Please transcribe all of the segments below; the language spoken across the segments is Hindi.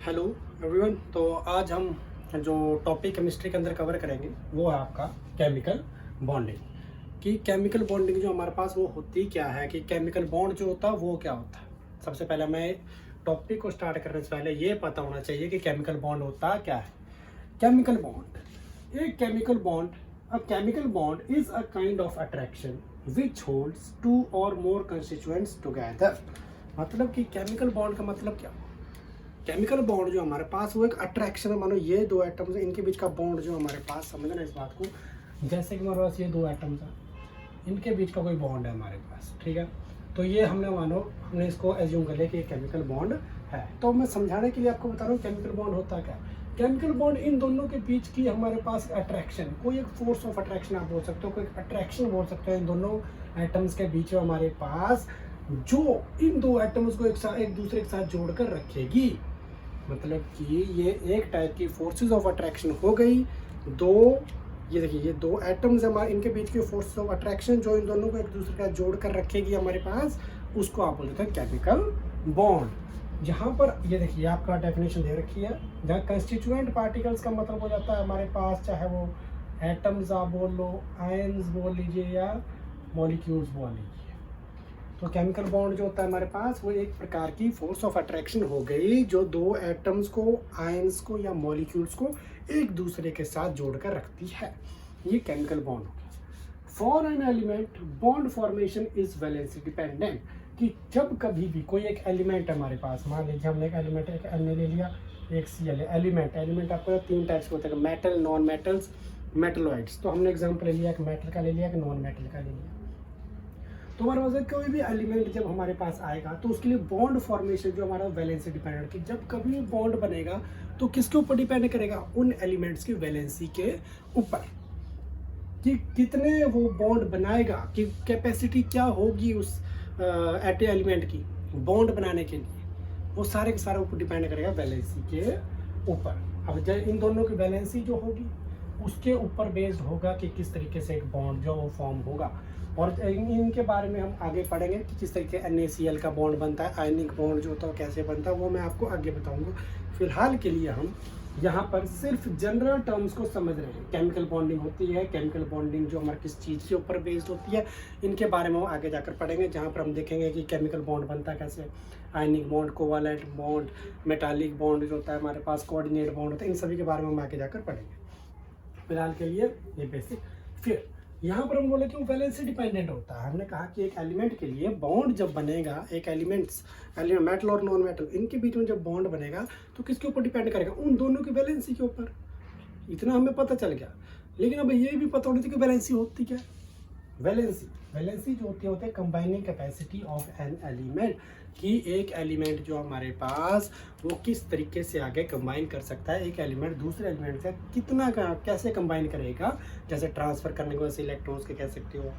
Hello everyone. तो आज हम जो टॉपिक केमिस्ट्री के अंदर कवर करेंगे वो है आपका केमिकल बॉन्डिंग। कि केमिकल बॉन्डिंग जो हमारे पास वो होती क्या है, कि केमिकल बॉन्ड जो होता है वो क्या होता है। सबसे पहले मैं टॉपिक को स्टार्ट करने से पहले ये पता होना चाहिए कि केमिकल बॉन्ड होता क्या है। केमिकल बॉन्ड, एक chemical bond, a chemical bond is a kind of attraction which holds two or more constituents together. मतलब कि केमिकल बॉन्ड का मतलब क्या, केमिकल बॉन्ड जो हमारे पास वो एक अट्रैक्शन है। मानो ये दो एटम्स हैं, इनके बीच का बॉन्ड जो हमारे पास, समझना इस बात को, जैसे कि हमारे पास ये दो एटम्स हैं, इनके बीच का कोई बॉन्ड है हमारे पास, ठीक है। तो ये हमने इसको एज्यूम कर लिया कि ये केमिकल बॉन्ड है। तो मैं समझाने के लिए आपको बता रहा हूँ केमिकल बॉन्ड होता क्या है। केमिकल बॉन्ड इन दोनों के बीच की हमारे पास अट्रैक्शन, कोई एक फोर्स ऑफ अट्रैक्शन आप बोल सकते हो, कोई अट्रैक्शन बोल सकते हो इन दोनों एटम्स के बीच में हमारे पास, जो इन दो एटम्स को एक दूसरे के साथ जोड़कर रखेगी। मतलब कि ये एक टाइप की फोर्सेस ऑफ अट्रैक्शन हो गई। दो, ये देखिए, ये दो एटम्स हमारे, इनके बीच की फोर्सेस ऑफ अट्रैक्शन जो इन दोनों को एक दूसरे का जोड़ कर रखेगी हमारे पास, उसको आप बोलते हैं केमिकल बॉन्ड। जहाँ पर ये देखिए आपका डेफिनेशन दे रखी है, जहाँ कंस्टिट्यूएंट पार्टिकल्स का मतलब हो जाता है हमारे पास, चाहे वो एटम्स आप बोल लो, आयंस बोल लीजिए या मॉलिक्यूल्स बोल लीजिए। तो केमिकल बॉन्ड जो होता है हमारे पास वो एक प्रकार की फोर्स ऑफ अट्रैक्शन हो गई, जो दो एटम्स को, आयंस को या मॉलिक्यूल्स को एक दूसरे के साथ जोड़कर रखती है। ये केमिकल बॉन्ड हो गया। For an element bond formation is valency dependent. कि जब कभी भी कोई एक एलिमेंट है हमारे पास, मान लीजिए हमने एक एलिमेंट, एक Na ले लिया, एक Cl। एलिमेंट आपको तीन टाइप्स के होते हैं, मेटल, नॉन मेटल्स, मेटलॉइड्स। तो हमने एग्जाम्पल ले लिया, एक मेटल का ले लिया, एक नॉन मेटल का ले लिया। तो हमारे पास कोई भी एलिमेंट जब हमारे पास आएगा तो उसके लिए बॉन्ड फॉर्मेशन जो हमारा वैलेंसी डिपेंडेंट, कि जब कभी भी बॉन्ड बनेगा तो किसके ऊपर डिपेंड करेगा, उन एलिमेंट्स की वैलेंसी के ऊपर, कि कितने वो बॉन्ड बनाएगा, कि कैपेसिटी क्या होगी उस एलिमेंट की बॉन्ड बनाने के लिए, वो सारे के सारे ऊपर डिपेंड करेगा वैलेंसी के ऊपर। अब जब इन दोनों की वैलेंसी जो होगी उसके ऊपर बेस्ड होगा कि किस तरीके से एक बॉन्ड जो वो फॉर्म होगा। और इनके बारे में हम आगे पढ़ेंगे कि किस तरीके NaCl का बॉन्ड बनता है, आयनिक बॉन्ड जो होता है कैसे बनता है, वो मैं आपको आगे बताऊंगा। फिलहाल के लिए हम यहाँ पर सिर्फ जनरल टर्म्स को समझ रहे हैं। केमिकल बॉन्डिंग होती है, केमिकल बॉन्डिंग जो हमारे किस चीज़ के ऊपर बेस्ड होती है, इनके बारे में हम आगे जाकर पढ़ेंगे, जहाँ पर हम देखेंगे कि केमिकल बॉन्ड बनता कैसे, ionic bond, covalent bond, metallic bond जो होता है हमारे पास, कोऑर्डिनेट बॉन्ड होता है, इन सभी के बारे में हम आगे जाकर पढ़ेंगे। फिलहाल के लिए ये बेसिक। फिर यहाँ पर हम बोले कि वो वैलेंसी डिपेंडेंट होता है। हमने कहा कि एक एलिमेंट के लिए बॉन्ड जब बनेगा, एक एलिमेंट मेटल और नॉन मेटल, इनके बीच में जब बॉन्ड बनेगा तो किसके ऊपर डिपेंड करेगा, उन दोनों की वैलेंसी के ऊपर। इतना हमें पता चल गया। लेकिन अब ये भी पता होनी चाहिए कि वैलेंसी होती क्या है। वैलेंसी जो होती है combining capacity of an element, कि एक एलिमेंट जो हमारे पास वो किस तरीके से आगे कंबाइन कर सकता है, एक एलिमेंट दूसरे एलिमेंट से कितना कैसे कंबाइन करेगा। जैसे ट्रांसफर करने की वजह से इलेक्ट्रॉन्स के कह सकते हो,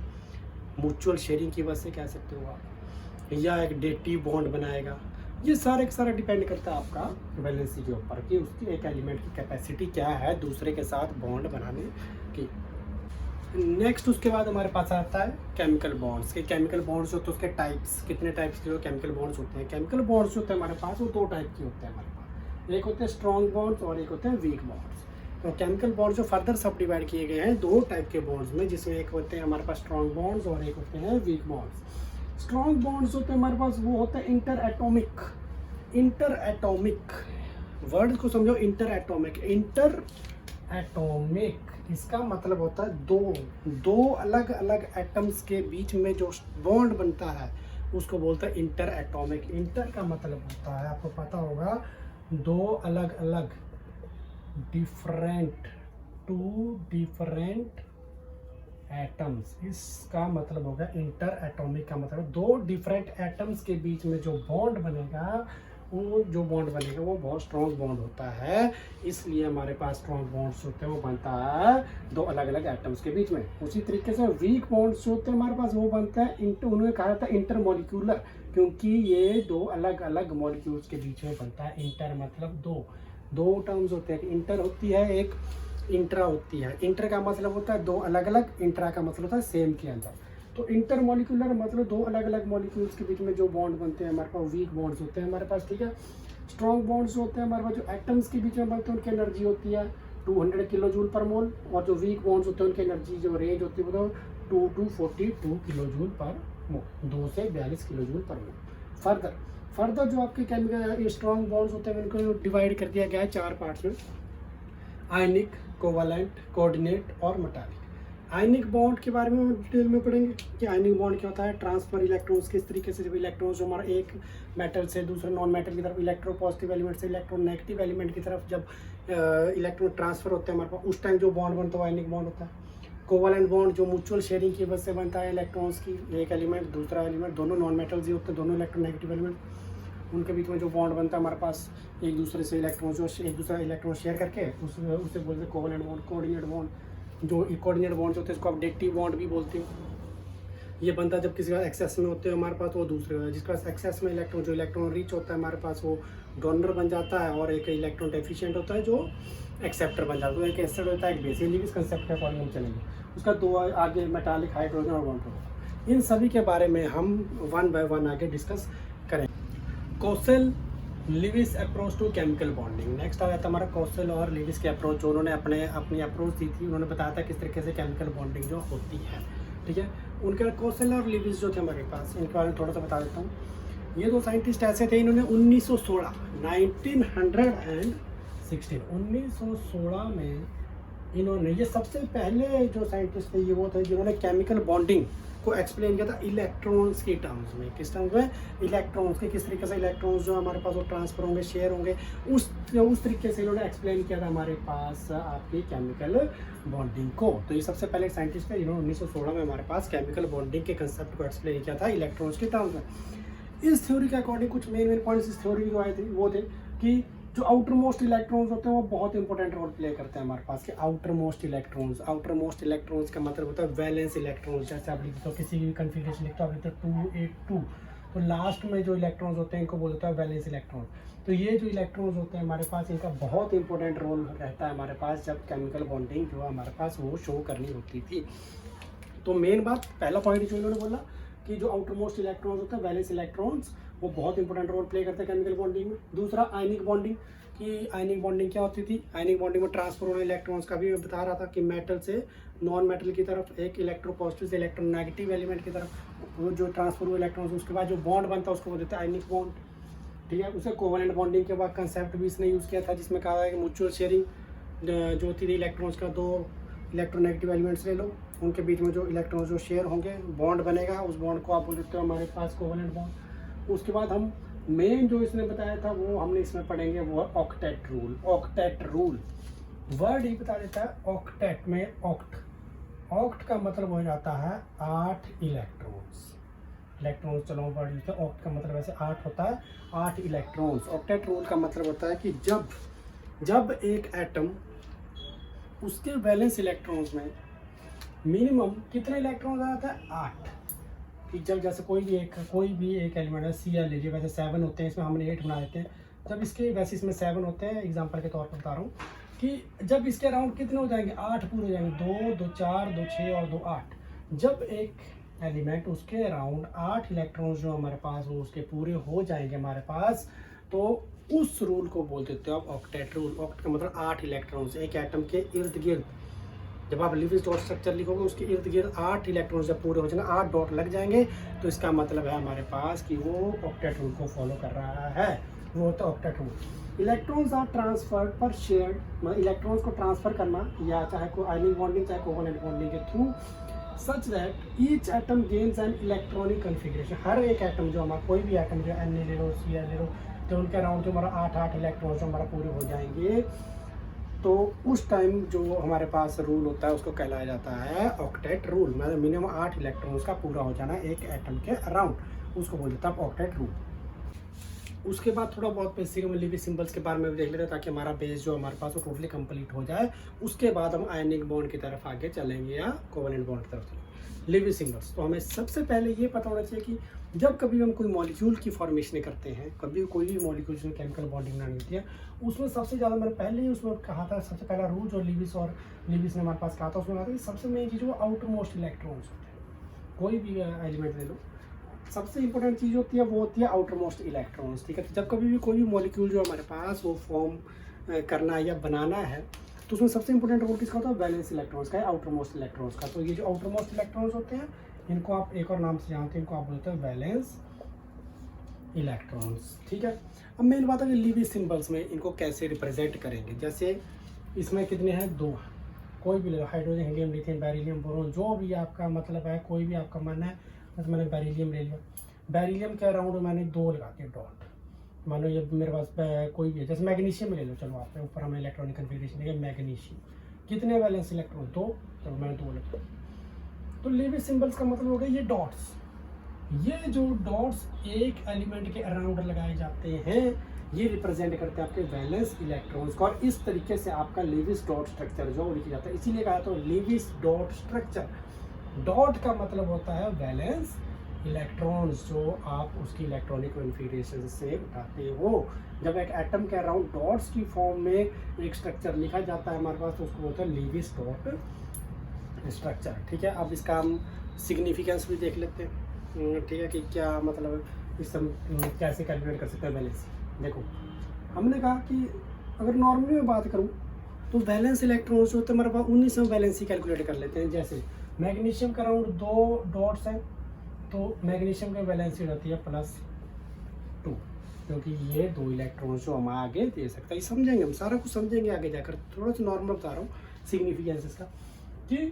म्यूचुअल शेयरिंग की वजह से कह सकते हो आप, या एक डेटिव बॉन्ड बनाएगा। ये सारे का सारा डिपेंड करता है आपका वैलेंसी के ऊपर, कि उसकी एक एलिमेंट की कैपेसिटी क्या है दूसरे के साथ बॉन्ड बनाने की। नेक्स्ट उसके बाद हमारे पास आता है केमिकल बॉन्ड्स के। केमिकल बॉन्ड्स होते हैं उसके टाइप्स, कितने टाइप्स के केमिकल बॉन्ड्स होते हैं। केमिकल बॉन्ड्स होते हैं हमारे पास वो दो टाइप के होते हैं हमारे पास, एक होते हैं स्ट्रॉन्ग बॉन्ड्स और एक होते हैं वीक बॉन्ड्स। तो केमिकल बॉन्ड्स जो फर्दर सब डिवाइड किए गए हैं दो टाइप के बॉन्ड्स में, जिसमें एक होते हैं हमारे पास स्ट्रॉन्ग बॉन्ड्स और एक होते हैं वीक बॉन्ड्स। स्ट्रॉन्ग बॉन्ड्स होते हैं हमारे पास, वो होते हैं इंटर एटॉमिक वर्ड को समझो, इंटर एटॉमिक, इसका मतलब होता है दो अलग अलग एटम्स के बीच में जो बॉन्ड बनता है उसको बोलते हैं इंटर एटॉमिक। इंटर का मतलब होता है, आपको पता होगा, दो अलग अलग टू डिफरेंट एटम्स, इसका मतलब होगा इंटर एटॉमिक। का मतलब दो डिफरेंट एटम्स के बीच में जो बॉन्ड बनेगा, वो जो बॉन्ड बनेगा वो बहुत स्ट्रॉन्ग बॉन्ड होता है। इसलिए हमारे पास स्ट्रॉन्ग बॉन्ड्स होते हैं वो बनता है दो अलग अलग एटम्स के बीच में। उसी तरीके से वीक बॉन्ड्स होते हैं हमारे पास, वो बनता है उन्हें कहा जाता है इंटरमॉलिक्यूलर, क्योंकि ये दो अलग अलग मॉलिक्यूल्स के बीच में बनता है। इंटर मतलब दो टर्म्स होते हैं, इंटर होती है, एक इंट्रा होती है। इंटर का मतलब होता है दो अलग अलग, इंट्रा का मतलब होता है सेम के अंदर। तो इंटरमॉलिक्यूलर मतलब दो अलग अलग मॉलिक्यूल्स के बीच में जो बॉन्ड बनते हैं हमारे पास, वीक बॉन्ड्स होते हैं हमारे पास, ठीक है। स्ट्रॉन्ग बॉन्ड्स होते हैं हमारे पास जो एटम्स के बीच में बनते हैं उनकी एनर्जी होती है 200 किलो जूल पर मोल, और जो वीक बॉन्ड्स होते हैं उनकी एनर्जी जो रेंज होती है वो 2 to 42 किलो जूल पर मोल, 2 से 42 किलो जूल पर मोल। फर्दर जो आपके केमिकल स्ट्रॉन्ग बॉन्ड्स होते हैं उनको डिवाइड कर दिया गया है 4 पार्ट्स में, आयनिक, कोवलेंट, कोऑर्डिनेट और मेटालिक। आयनिक बॉन्ड के बारे में हम डिटेल में पढ़ेंगे कि आयनिक बॉन्ड क्या होता है, ट्रांसफर इलेक्ट्रॉन्स किस तरीके से, जब इलेक्ट्रॉन्स जो हमारा एक मेटल से दूसरे नॉन मेटल की तरफ, इलेक्ट्रो पॉजिटिव एलिमेंट से इलेक्ट्रॉन नेगेटिव एलिमेंट की तरफ जब इलेक्ट्रॉन ट्रांसफर होते हैं हमारे पास, उस टाइम जो बॉन्ड बनता है वो आयनिक बॉन्ड होता है। कोवलेंट बॉन्ड जो म्यूचुअल शेयरिंग की वजह से बनता है इलेक्ट्रॉन्स की, एक एलिमेंट दूसरा एलिमेंट, दोनों नॉन मेटल्स ही होते हैं, दोनों इलेक्ट्रो नेगेटिव एलिमेंट, उनके बीच में जो बॉन्ड बनता है हमारे पास एक दूसरे से इलेक्ट्रॉन जो एक दूसरा इलेक्ट्रॉन शेयर करके उसे बोलते हैं कोवलेंट बॉन्ड। कोऑर्डिनेट बॉन्ड, जो कोऑर्डिनेट बॉन्ड होते हैं इसको आप डेक्टिव बॉन्ड भी बोलते हो, ये बनता है जब किसी का एक्सेस में होते हैं हमारे पास, वो दूसरे का, जिसका एक्सेस में इलेक्ट्रॉन, जो इलेक्ट्रॉन रिच होता है हमारे पास वो डोनर बन जाता है, और एक इलेक्ट्रॉन डेफिशिएंट होता है जो एक्सेप्टर बन जाता है। एक एसिड होता है, एक बेस, इस कंसेप्ट के अकॉर्डिंग हम चलेंगे। उसका 2 आगे मेटालिक, हाइड्रोजन और बॉन्ड, इन सभी के बारे में हम 1 by 1 आगे डिस्कस करेंगे। Kossel Lewis approach to chemical bonding, next आ जाता है हमारा कोसेल और लिविस के अप्रोच, जो उन्होंने अपनी अप्रोच दी थी, उन्होंने बताया था किस तरीके से केमिकल बॉन्डिंग जो होती है, ठीक है। उनके कोसेल और लिविस जो थे हमारे पास, इनके बारे में थोड़ा सा बता देता हूँ। ये 2 साइंटिस्ट ऐसे थे, इन्होंने 1916 में इन्होंने, ये सबसे पहले जो साइंटिस्ट थे ये वो थे जिन्होंने केमिकल बॉन्डिंग को एक्सप्लेन किया था इलेक्ट्रॉन्स के टर्म्स में। किस टर्म्स में? इलेक्ट्रॉन्स के, किस तरीके से इलेक्ट्रॉन्स जो हमारे पास वो ट्रांसफर होंगे, शेयर होंगे, उस तरीके से इन्होंने एक्सप्लेन किया था हमारे पास आपकी केमिकल बॉन्डिंग को। तो ये सबसे पहले साइंटिस्ट थे जिन्होंने 1916 में हमारे पास केमिकल बॉन्डिंग के कंसेप्ट को एक्सप्लेन किया था इलेक्ट्रॉन्स के टर्म्स में। इस थ्योरी के अकॉर्डिंग कुछ मेन पॉइंट्स इस थ्योरी जो आए थे वो थे कि जो आउटर मोस्ट इलेक्ट्रॉन्स होते हैं वो बहुत इंपॉर्टेंट रोल प्ले करते हैं हमारे पास के आउटर मोस्ट इलेक्ट्रॉन्स का मतलब होता है वैलेंस इलेक्ट्रॉन्स। जैसे आप लिखते हो किसी भी कन्फिग्रेशन लिखते हो, आप लिखते हो 282, तो लास्ट में जो इलेक्ट्रॉन्स होते हैं इनको बोलते हैं वैलेंस इलेक्ट्रॉन। तो ये जो इलेक्ट्रॉन्स होते हैं हमारे पास, इनका बहुत इंपॉर्टेंट रोल रहता है हमारे पास जब केमिकल बॉन्डिंग जो हमारे पास वो शो करनी होती थी। तो मेन बात, पहला पॉइंट जो इन्होंने बोला कि जो आउटर मोस्ट इलेक्ट्रॉन्स होते हैं वैलेंस इलेक्ट्रॉन्स, वो बहुत इंपॉर्टेंट रोल प्ले करते हैं केमिकल बॉन्डिंग में। दूसरा आयनिक बॉन्डिंग, कि आयनिक बॉन्डिंग क्या होती थी, आयनिक बॉन्डिंग में ट्रांसफर होने इलेक्ट्रॉन्स का भी मैं बता रहा था कि मेटल से नॉन मेटल की तरफ, एक इलेक्ट्रो पॉजिटिव से इलेक्ट्रो नेगेटिव एलिमेंट की तरफ वो जो ट्रांसफर हुए इलेक्ट्रॉन्स, उसके बाद जो बॉन्ड बनता है उसको बोलते हैं आयनिक बॉन्ड, ठीक है। उसे कोवलेंट बॉन्डिंग के बाद कंसेप्ट भी इसने यूज़ किया था जिसमें कहा है कि म्यूचुअल शेयरिंग जो होती थी इलेक्ट्रॉन्स का, 2 इलेक्ट्रोनेगेटिव एलिमेंट्स ले लो, उनके बीच में जो इलेक्ट्रॉन्स जो शेयर होंगे, बॉन्ड बनेगा, उस बॉन्ड को आप बोल देते हो हमारे पास कोवलेंट बॉन्ड। उसके बाद हम मेन जो इसने बताया था वो हमने इसमें पढ़ेंगे, वो है octet rule. Octet rule word ही बता देता है, ऑक्टेट में ऑक्ट का मतलब हो जाता है 8 इलेक्ट्रॉन्स, चलो वर्ड लिखते हैं। ऑक्ट का मतलब वैसे 8 होता है, 8 इलेक्ट्रॉन्स। ऑक्टेट रूल का मतलब होता है कि जब एक एटम, उसके वैलेंस इलेक्ट्रॉन्स में मिनिमम कितने इलेक्ट्रॉन्स आता है? 8। कि जब जैसे कोई भी एक एलिमेंट है, Cl लीजिए, वैसे 7 होते हैं, इसमें हमने 8 बना देते हैं। जब इसके वैसे इसमें 7 होते हैं, एग्जांपल के तौर पर बता रहा हूँ कि जब इसके अराउंड कितने हो जाएंगे? 8 पूरे हो जाएंगे, 2, 2, 4, 2, 6 और 2, 8। जब एक एलिमेंट उसके अराउंड 8 इलेक्ट्रॉन्स जो हमारे पास वो उसके पूरे हो जाएंगे हमारे पास, तो उस रूल को बोल देते हो आप ऑक्टेट रूल। ऑक्ट का मतलब 8 इलेक्ट्रॉन्स एक एटम के इर्द गिर्द। जब आप लिविस डॉट स्ट्रक्चर लिखोगे उसके इर्द गिर्द 8 इलेक्ट्रॉन्स जब पूरे हो जाए, 8 डॉट लग जाएंगे, तो इसका मतलब है हमारे पास कि वो ऑक्टेट रूल को फॉलो कर रहा है, वो होता है octet rule. Electrons are transferred पर शेयर्ड, मतलब इलेक्ट्रॉन्स को ट्रांसफर करना, या चाहे कोई आयनिक बॉन्डिंग चाहे कोवलेंट बॉन्डिंग के through, such that each atom gains an electronic configuration. हर एक एटम जो हमारा, कोई भी एटम जो Na ले लो, Cl ले लो, तो उनके अराउंड जो हमारा 8 इलेक्ट्रॉन्स जो हमारा पूरे हो जाएंगे, तो उस टाइम जो हमारे पास रूल होता है उसको कहलाया जाता है ऑक्टेट रूल। मतलब मिनिमम 8 इलेक्ट्रॉन्स का पूरा हो जाना एक एटम के अराउंड, उसको बोल देता है ऑक्टेट रूल। उसके बाद थोड़ा बहुत बेसिक हम लिविस सिंबल्स के बारे में भी देख लेते हैं ताकि हमारा बेस जो हमारे पास वो टोटली कंप्लीट हो जाए। उसके बाद हम आयनिक बॉन्ड की तरफ आगे चलेंगे या कोवलेंट बॉन्ड की तरफ चलेंगे। लिविस सिंबल्स, तो हमें सबसे पहले ये पता होना चाहिए कि जब कभी हम कोई मॉलिक्यूल की फॉर्मेशन करते हैं, कभी कोई भी मॉलिक्यूल जो केमिकल बॉन्डिंग बनानी होती है, उसमें सबसे ज़्यादा मैंने पहले ही उसमें कहा था, सबसे पहला रूल जो लिविस ने हमारे पास कहा था, उसमें कहा था कि सबसे मेन चीज़ वो आउटर मोस्ट इलेक्ट्रॉन्स होते हैं। कोई भी एलिमेंट ले लो, सबसे इंपॉर्टेंट चीज़ होती है वो होती है आउटर मोस्ट इलेक्ट्रॉन्स, ठीक है। तो जब कभी भी कोई भी मॉलिक्यूल जो हमारे पास वो फॉर्म करना है या बनाना है तो उसमें सबसे इंपॉर्टेंट रोल किसका होता है, वैलेंस इलेक्ट्रॉन्स का, आउटर मोस्ट इलेक्ट्रॉन्स का। तो ये जो आउटर मोस्ट इलेक्ट्रॉन्स होते हैं इनको आप एक और नाम से जानते हैं, इनको आप बोलते हैं वैलेंस इलेक्ट्रॉन्स, ठीक है। अब मेन बात है कि लीविस सिंबल्स में इनको कैसे रिप्रेजेंट करेंगे। जैसे इसमें कितने हैं, 2, कोई भी ले लो, hydrogen, helium, lithium, beryllium, boron, जो भी आपका मतलब है, कोई भी आपका मन है। जैसे मैंने बेरिलियम ले लिया, बेरिलियम के अराउंड मैंने 2 लगा के डॉट, मानो ये मेरे पास कोई भी है। जैसे मैग्नीशियम ले लो, चलो आप ऊपर हमें इलेक्ट्रॉनिक कन्फिगरेशन देंगे, मैग्नीशियम कितने वैलेंस इलेक्ट्रॉन, 2, चलो मैंने 2 लगा। तो लीविस सिंबल्स का मतलब हो गया ये डॉट्स, ये जो डॉट्स एक एलिमेंट के अराउंड लगाए जाते हैं ये रिप्रेजेंट करते हैं आपके वैलेंस इलेक्ट्रॉन्स को। और इस तरीके से आपका लीविस डॉट स्ट्रक्चर जो लिखा जाता है, इसीलिए कहा तो लीविस डॉट स्ट्रक्चर। डॉट का मतलब होता है वैलेंस इलेक्ट्रॉन्स जो आप उसकी इलेक्ट्रॉनिक कॉन्फ़िगरेशन से उठाते हो। जब एक एटम के अराउंड डॉट्स की फॉर्म में एक स्ट्रक्चर लिखा जाता है हमारे पास तो उसको बोलते हैं लीविस डॉट स्ट्रक्चर, ठीक है। अब इसका हम सिग्निफिकेंस भी देख लेते हैं, ठीक है, कि क्या मतलब इस कैसे कैलकुलेट कर सकते हैं वैलेंस। देखो हमने कहा कि अगर नॉर्मली में बात करूँ तो वैलेंस इलेक्ट्रॉन्स होते हैं हमारे पास, उन्हीं से वैलेंसी कैलकुलेट कर लेते हैं। जैसे मैग्नीशियम का अराउंड 2 डॉट्स हैं तो मैग्नीशियम की वैलेंसी होती है +2, क्योंकि ये 2 इलेक्ट्रॉन्स जो हम आगे दे सकते हैं। समझेंगे, हम सारा कुछ समझेंगे आगे जाकर, थोड़ा सा नॉर्मल बता रहा हूँ सिग्निफिकेंस इसका, कि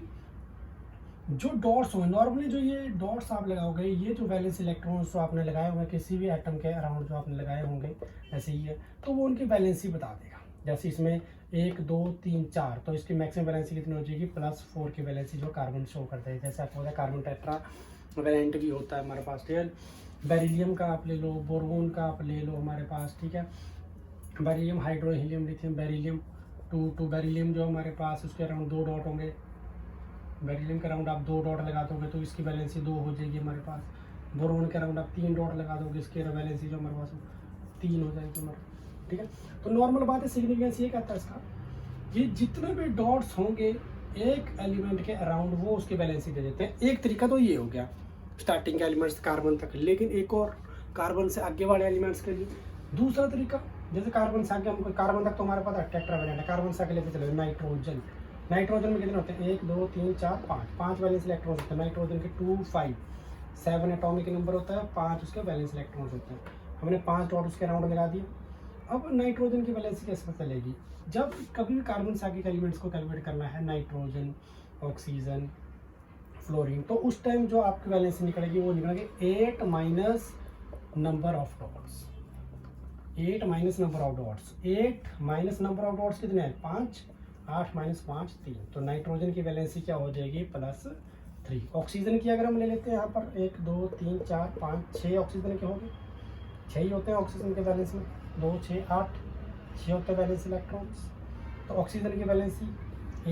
जो डॉट्स होंगे नॉर्मली, जो ये डॉट्स आप लगाओगे, ये जो वैलेंस इलेक्ट्रॉन्स जो आपने लगाए होंगे किसी भी एटम के अराउंड जो आपने लगाए होंगे ऐसे ही है, तो वो उनकी वैलेंसी बता देगा। जैसे इसमें 1 2 3 4, तो इसकी मैक्सिमम वैलेंसी कितनी हो जाएगी, +4 की वैलेंसी जो कार्बन शो करते हैं। जैसे आपको कार्बन टेट्रा वैलेंट भी होता है हमारे पास, ठीक है। बेरिलियम का आप ले लो, बोरोन का आप ले लो हमारे पास, ठीक है। Beryllium, hydro, helium, lithium, beryllium 2 beryllium जो हमारे पास उसके अराउंड 2 डॉट होंगे। बेरिलियम के अराउंड आप 2 डॉट लगा दोगे तो इसकी वैलेंसी 2 हो जाएगी हमारे पास। बोरोन के अराउंड आप 3 डॉट लगा दोगे, इसकी वैलेंसी जो हमारे पास 3 हो जाएगी हमारे, ठीक है। तो नॉर्मल बात है, सिग्निफिकेंस ये कहता है इसका, ये जितने भी डॉट्स होंगे एक एलिमेंट के अराउंड वो उसकी वैलेंसी दे देते हैं। एक तरीका तो ये हो गया स्टार्टिंग के एलिमेंट्स कार्बन तक, लेकिन एक और कार्बन से आगे वाले एलिमेंट्स के लिए दूसरा तरीका, जैसे कार्बन से आगे हम, कार्बन तक तो हमारे पास टेट्रावैलेंट है, कार्बन से आगे लेते चले नाइट्रोजन। नाइट्रोजन में कितने होते हैं, 1 2 3 4 5 वैलेंस इलेक्ट्रॉन्स होते हैं। नाइट्रोजन के 2 5 7 एटॉमिक नंबर होता है, 5 उसके वैलेंस इलेक्ट्रॉन्स होते हैं। हमने 5 डॉट उसके अराउंड लगा दिए। अब नाइट्रोजन की वैलेंसी कैसे पता चलेगी, जब कभी भी कार्बन से आगे के एलिमेंट्स को कैलकुलेट करना है, नाइट्रोजन, ऑक्सीजन, फ्लोरीन, तो उस टाइम जो आपकी वैलेंसी निकलेगी वो निकलेगी 8 minus number of dots, 8 minus number of dots, 8 minus number of dots कितने हैं, 5, 8 माइनस 5 3, तो नाइट्रोजन की वैलेंसी क्या हो जाएगी, +3। ऑक्सीजन की अगर हम ले लेते हैं यहाँ पर 1 2 3 4 5 6 ऑक्सीजन के होंगे, 6 ही होते हैं ऑक्सीजन के वैलेंस में, 2 6 8 6 होते हैं वैलेंस इलेक्ट्रॉन्स। तो ऑक्सीजन की valency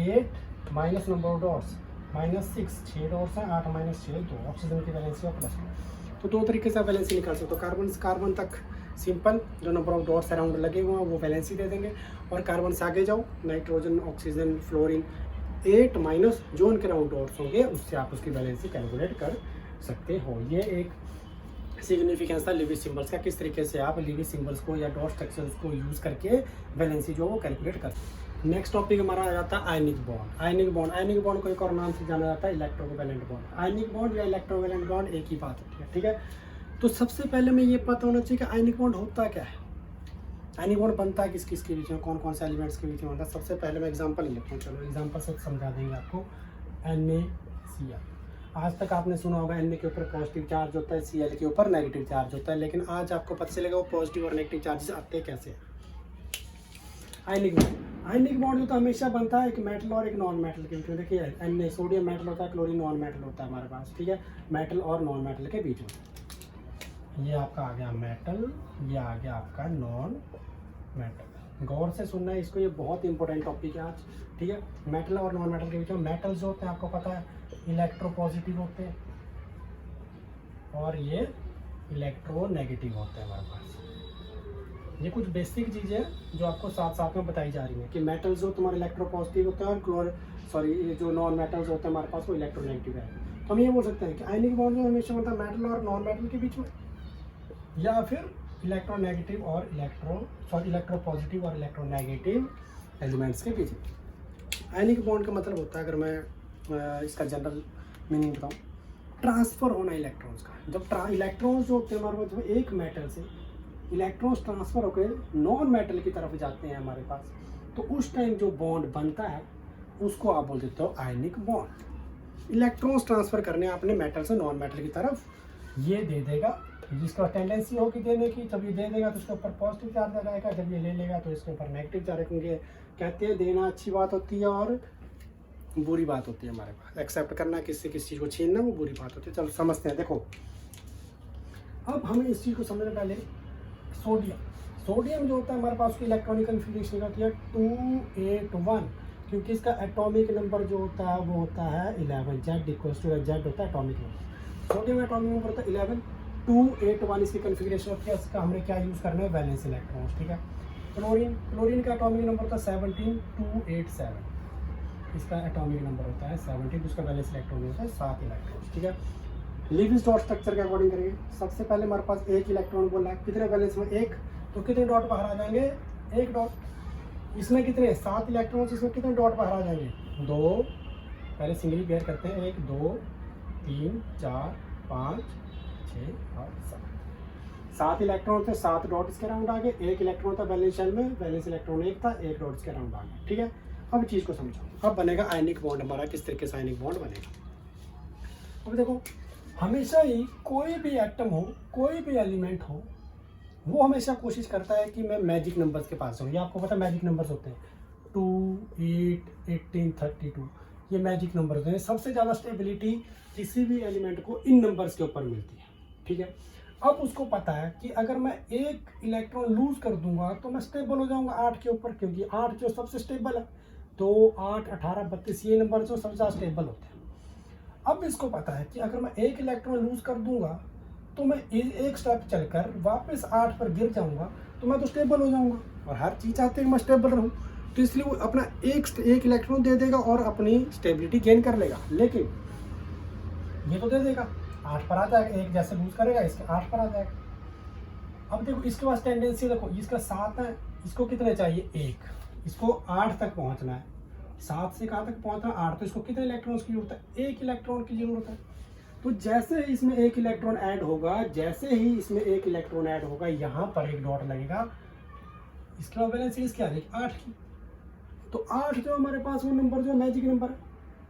8 minus number of dots -6, 6 dots हैं, 8 माइनस 6 2, ऑक्सीजन की वैलेंसी और +2। तो 2 तरीके से वैलेंसी निकाल सकते हो। कार्बन तक सिंपल जो नंबर ऑफ डॉट्स अराउंड लगे हुए हैं वो वैलेंसी दे देंगे, और कार्बन से आगे जाओ, नाइट्रोजन, ऑक्सीजन, फ्लोरीन, 8 माइनस जो उनके अराउंड डॉट्स होंगे उससे आप उसकी वैलेंसी कैलकुलेट कर सकते हो। ये एक सिग्निफिकेंस था लीविस सिंबल्स का, किस तरीके से आप लीविस सिंबल्स को या डॉट स्ट्रक्चर्स को यूज़ करके वैलेंसी जो वो कैलकुलेट कर सकते हैं। नेक्स्ट टॉपिक हमारा आ जाता है आयनिक बॉन्ड। आयनिक बॉन्ड को एक और नाम से जाना जाता है इलेक्ट्रोवैलेंट बॉन्ड। आयनिक बॉन्ड या इलेक्ट्रोवैलेंट बॉन्ड एक ही बात होती है, ठीक है। तो सबसे पहले में ये पता होना चाहिए कि आयनिक बॉन्ड होता क्या है, आयनिक बॉन्ड बनता है किस किस के बीच में, कौन कौन से एलिमेंट्स के बीच में बनता है। सबसे पहले मैं एग्जांपल लेता हूँ, चलो एग्जांपल से समझा देंगे आपको। NaCl, आज तक आपने सुना होगा Na के ऊपर पॉजिटिव चार्ज होता है, Cl के ऊपर नेगेटिव चार्ज होता है, लेकिन आज आपको पता चलेगा वो पॉजिटिव और नेगेटिव चार्जेस आते कैसे हैं। आयनिक बॉन्ड जो तो हमेशा बनता है एक मेटल और एक नॉन मेटल के बीच में। देखिए Na सोडियम मेटल होता है, क्लोरीन नॉन मेटल होता है हमारे पास, ठीक है, मेटल और नॉन मेटल के बीच में। ये आपका आ गया मेटल, ये आ गया आपका नॉन मेटल। गौर से सुनना है इसको, ये बहुत इंपॉर्टेंट टॉपिक है आज, ठीक है। मेटल और नॉन मेटल के बीच में मेटल जो होते हैं आपको पता है इलेक्ट्रोपॉजिटिव होते हैं, और ये इलेक्ट्रोनेगेटिव होते हैं हमारे पास। ये कुछ बेसिक चीज़ें जो आपको साथ साथ में बताई जा रही हैं कि मेटल्स जो तुम्हारे इलेक्ट्रोपॉजिटिव होते हैं और ये जो नॉन मेटल्स होते हैं हमारे पास वो इलेक्ट्रोनेगेटिव है। तो हम ये बोल सकते हैं कि आयनिक बॉन्ड जो हमेशा बनता है मेटल और नॉन मेटल के बीच में, या फिर इलेक्ट्रोनेगेटिव और इलेक्ट्रोपॉजिटिव और इलेक्ट्रोनेगेटिव एलिमेंट्स के बीच में। आयनिक बॉन्ड का मतलब होता है, अगर मैं इसका जनरल मीनिंग बताऊँ, ट्रांसफ़र होना इलेक्ट्रॉन्स का। जब इलेक्ट्रॉन्स जो होते हैं हमारे पास एक मेटल से इलेक्ट्रॉन्स ट्रांसफ़र होकर नॉन मेटल की तरफ जाते हैं हमारे पास, तो उस टाइम जो बॉन्ड बनता है उसको आप बोल देते हो आयनिक बॉन्ड। इलेक्ट्रॉन्स ट्रांसफ़र करने अपने मेटल से नॉन मेटल की तरफ, ये दे देगा, जिसका टेंडेंसी होगी देने की। जब ये दे देगा तो उसके ऊपर पॉजिटिव चार्ज आ जाएगा, जब ये ले लेगा तो इसके ऊपर नेगेटिव चार्ज रखेंगे। कहते हैं देना अच्छी बात होती है और बुरी बात होती है हमारे पास। एक्सेप्ट करना, किसी चीज़ को छीनना, वो बुरी बात होती है। चलो समझते हैं। देखो अब हमें इस चीज़ को समझने पहले सोडियम जो होता है हमारे पास, उसकी इलेक्ट्रॉनिक कन्फिग्रेशन होती है 281, क्योंकि इसका एटॉमिक नंबर जो होता है वो होता है 11। जेड इक्वल्स टू जेड होता है atomic number. Sodium atomic number होता है 11, 281 इसकी कन्फिग्रेशन होती है। इसका हमने क्या यूज़ करना है, वैलेंस इलेक्ट्रॉन्स। ठीक है। क्लोरीन का एटॉमिक नंबर होता है 17287, इसका एटॉमिक नंबर होता है 17, उसका वैलेंस इलेक्ट्रॉन होता है 7 इलेक्ट्रॉन। ठीक है। लीविस डॉट स्ट्रक्चर के अकॉर्डिंग करेंगे। सबसे पहले हमारे पास एक इलेक्ट्रॉन बोला है, कितने वैलेंस में, एक, तो कितने डॉट बाहर आ जाएंगे, एक डॉट। इसमें कितने, 7 इलेक्ट्रॉन्स, इसमें कितने डॉट बाहर आ जाएंगे, 2। पहले सिंगली पेयर करते हैं, 1 2 3 4 5 6 और 7 इलेक्ट्रॉन थे, 7 डॉट इसके अराउंड आ गए। एक इलेक्ट्रॉन था वैलेंस शेल में, वैलेंस इलेक्ट्रॉन एक था, एक डॉट इसके अराउंड आ गया। ठीक है। अब चीज़ को समझो, अब बनेगा आयनिक बॉन्ड हमारा। किस तरीके से आयनिक बॉन्ड बनेगा, अब देखो हमेशा ही कोई भी एटम हो, कोई भी एलिमेंट हो, वो हमेशा कोशिश करता है कि मैं मैजिक नंबर्स के पास हूँ। ये आपको पता है मैजिक नंबर्स होते हैं 2 8 18 32, ये मैजिक नंबर होते हैं। सबसे ज़्यादा स्टेबिलिटी किसी भी एलिमेंट को इन नंबर्स के ऊपर मिलती है। ठीक है। अब उसको पता है कि अगर मैं एक इलेक्ट्रॉन लूज कर दूंगा तो मैं स्टेबल हो जाऊंगा 8 के ऊपर, क्योंकि 8 जो सबसे स्टेबल है। तो 8 18 32 ये नंबर जो सबसे ज़्यादा स्टेबल होते हैं। अब इसको पता है कि अगर मैं एक इलेक्ट्रॉन लूज कर दूंगा तो मैं एक स्टेप चलकर वापस 8 पर गिर जाऊंगा, तो मैं तो स्टेबल हो जाऊंगा, और हर चीज़ चाहते हैं कि मैं स्टेबल रहूं। तो इसलिए वो अपना एक इलेक्ट्रॉन दे देगा और अपनी स्टेबिलिटी गेन कर लेगा। लेकिन ये तो दे देगा 8 पर आ जाएगा, एक जैसे लूज करेगा इसके 8 पर आ जाएगा। अब देखो इसके पास टेंडेंसी, देखो इसका 7 है, इसको कितने चाहिए, 1, इसको 8 तक पहुंचना है। 7 से कहाँ तक पहुंचना, 8, तो इसको कितने इलेक्ट्रॉन्स की जरूरत है, 1 इलेक्ट्रॉन की जरूरत है। तो जैसे ही इसमें एक इलेक्ट्रॉन ऐड होगा, जैसे ही इसमें एक इलेक्ट्रॉन ऐड होगा, यहाँ पर एक डॉट लगेगा, इसके बाद वैलेंसी इसकी आ जाएगी 8 की। तो 8 जो हमारे पास वो नंबर जो मैजिक नंबर है,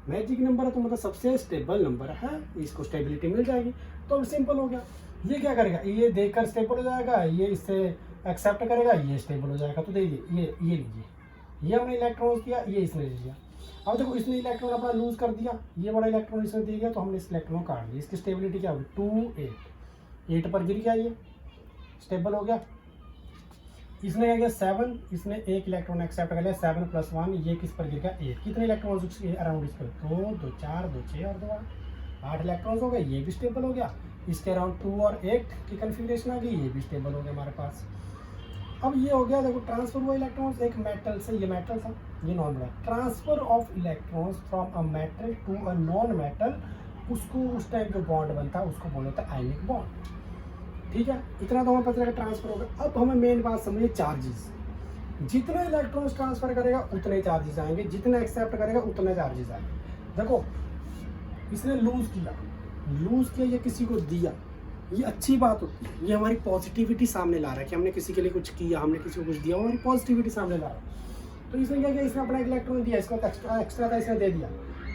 मैजिक नंबर है तो मतलब सबसे स्टेबल नंबर है, इसको स्टेबिलिटी मिल जाएगी। तो अब सिंपल हो गया। ये क्या करेगा, ये देखकर स्टेबल हो जाएगा, ये इससे एक्सेप्ट करेगा, ये स्टेबल हो जाएगा। तो देखिए ये लीजिए, ये हमने इलेक्ट्रॉन दिया, ये इसने ले लिया। अब देखो इसने इलेक्ट्रॉन अपना लूज कर दिया, ये बड़ा इलेक्ट्रॉन इसने दे दिया, तो हमने इस इलेक्ट्रॉन काट दिया। इसकी स्टेबिलिटी क्या होगी, 2 8 पर गिर गया, ये स्टेबल हो गया। इसने क्या किया 7, इसने एक इलेक्ट्रॉन एक्सेप्ट कर लिया, 7 + 1, ये किस पर गिर गया 8। कितने इलेक्ट्रॉन्स उसके अराउंड, इस पर 2 2 4 2 6 और 2 8 इलेक्ट्रॉन्स हो गए। ये भी स्टेबल हो गया। इसके अराउंड 2 और 8 की कन्फिग्रेशन आ गई, ये भी स्टेबल हो गया हमारे पास। अब ये हो गया, देखो ट्रांसफर हुआ इलेक्ट्रॉन्स एक मेटल से, ये मेटल था, ये non metal. Transfer of electrons from a metal to a non metal, उसको उस टाइम जो बॉन्ड बनता है उसको बोला जाता है आयनिक बॉन्ड। ठीक है। इतना तो हमें पता लगा ट्रांसफर होगा। अब हमें मेन बात समझिए, चार्जेस। जितने इलेक्ट्रॉन्स ट्रांसफर करेगा उतने चार्जेस आएंगे, जितने एक्सेप्ट करेगा उतने चार्जेस आएंगे। देखो इसने लूज किया, ये किसी को दिया, ये अच्छी बात होती है। ये हमारी पॉजिटिविटी सामने ला रहा है कि हमने किसी के लिए कुछ किया, हमने किसी को कुछ दिया, हमारी पॉजिटिविटी सामने ला रहा है। तो इसने क्या किया, इसने अपना एक इलेक्ट्रॉन दिया, इसको एक्स्ट्रा था, इसने दे दिया,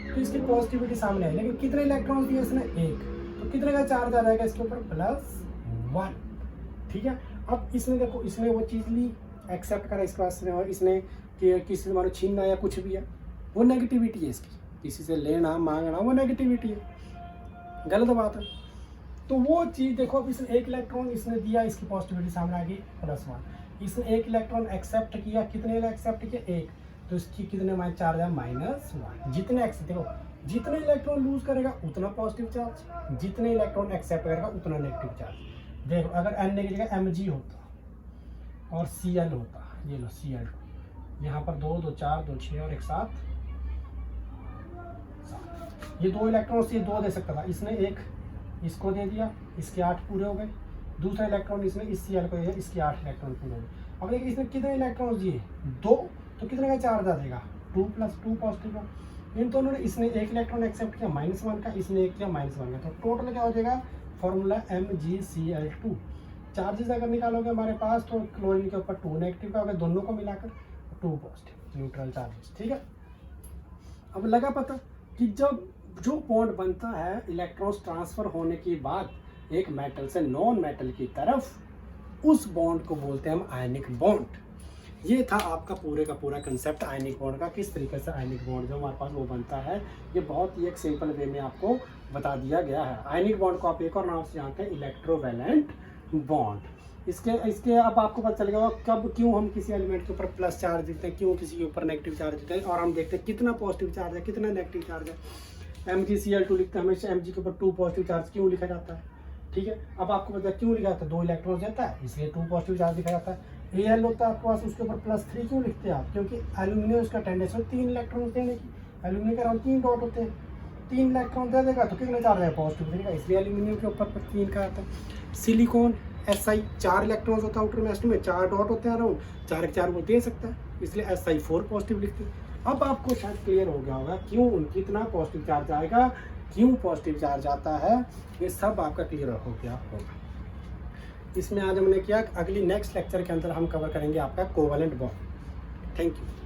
तो इसकी पॉजिटिविटी सामने आई। लेकिन कितने इलेक्ट्रॉन दिए इसने, 1, तो कितने का चार्ज आ जाएगा इसके ऊपर, +1। ठीक है। अब इसने देखो, इसने वो चीज़ ली, एक्सेप्ट करा, इसके बाद इसने किसी से हमारा छीनना या कुछ भी है, वो नेगेटिविटी है इसकी, किसी से लेना मांगना वो नेगेटिविटी है, गलत बात है। तो वो चीज़ देखो, अब इसने एक इलेक्ट्रॉन इसने दिया, इसकी पॉजिटिविटी सामने आ गई +1। इसने एक इलेक्ट्रॉन एक्सेप्ट किया, कितने एक्सेप्ट किया, 1, तो इसकी कितने माइनस चार्ज है, -1। जितने देखो, जितने इलेक्ट्रॉन लूज करेगा उतना पॉजिटिव चार्ज, जितने इलेक्ट्रॉन एक्सेप्ट करेगा उतना नेगेटिव चार्ज। देखो अगर Na की जगह Mg होता और Cl होता, ये लो Cl2, यहाँ पर 2 2 4 2 6 और एक साथ 7। ये 2 इलेक्ट्रॉन ये 2 दे सकता था, इसने एक इसको दे दिया, इसके 8 पूरे हो गए। दूसरा इलेक्ट्रॉन इसने इस Cl को दे दिया, इसके 8 इलेक्ट्रॉन पूरे हो गए। अब देखिए इसने कितने इलेक्ट्रॉन दिए, 2, तो कितने का चार्ज आ जाएगा, 2 + 2 पॉजिटिव का। इन दोनों ने, इसने एक इलेक्ट्रॉन एक्सेप्ट किया -1 का, इसने एक किया -1 का, तो टोटल क्या हो जाएगा फॉर्मूला MgCl2। चार्जेस अगर निकालोगे हमारे पास तो क्लोरीन के ऊपर 2 नेगेटिव का होगा, दोनों को मिलाकर 2 पॉजिटिव न्यूट्रल चार्जेस। ठीक है, अब लगा पता कि जब जो बॉन्ड बनता है इलेक्ट्रॉन्स ट्रांसफर होने के बाद एक मेटल से नॉन मेटल की तरफ, उस बॉन्ड को बोलते हैं हम आयनिक बॉन्ड। ये था आपका पूरे का पूरा कंसेप्ट आयनिक बॉन्ड का, किस तरीके से आयनिक बॉन्ड जो हमारे पास वो बनता है। ये बहुत ही एक सिंपल वे में आपको बता दिया गया है। आयनिक बॉन्ड को आप एक और नाम से जानते हैं इलेक्ट्रोवैलेंट बॉन्ड। इसके अब आपको पता चल गया कब क्यों हम किसी एलिमेंट के ऊपर प्लस चार्ज देते हैं, क्यों किसी के ऊपर नेगेटिव चार्ज देते हैं, और हम देखते हैं कितना पॉजिटिव चार्ज है कितना नेगेटिव चार्ज है। MgCl2 लिखते हैं हमेशा, Mg के ऊपर 2 पॉजिटिव चार्ज क्यों लिखा जाता है। ठीक है, अब आपको पता है क्यों लिखा जाता है, 2 इलेक्ट्रॉन देता है इसलिए 2 पॉजिटिव चार्ज लिखा जाता है। Al होता है आपके पास, उसके ऊपर +3 क्यों लिखते हैं आप, क्योंकि एल्यूमिनियम उसका टेंडेंसी है 3 इलेक्ट्रॉन देने की। एल्यूमिनियम के अराउंड 3 डॉट होते हैं, 3 इलेक्ट्रॉन दे देगा तो कितने चार्ज है पॉजिटिव देगा, इसलिए एल्यूमिनियम के ऊपर 3 का आता है। सिलिकॉन Si 4 इलेक्ट्रॉन होता है आउटर मोस्ट में, 4 डॉट होते हैं अराउंड, 4 के 4 वो दे सकता है, इसलिए Si4 पॉजिटिव लिखते हैं। अब आपको शायद क्लियर हो गया होगा क्यों कितना पॉजिटिव चार्ज आएगा, क्यों पॉजिटिव चार्ज आता है, ये सब आपका क्लियर हो गया होगा। इसमें आज हमने किया, अगली नेक्स्ट लेक्चर के अंदर हम कवर करेंगे आपका कोवैलेंट बॉन्ड। Thank you.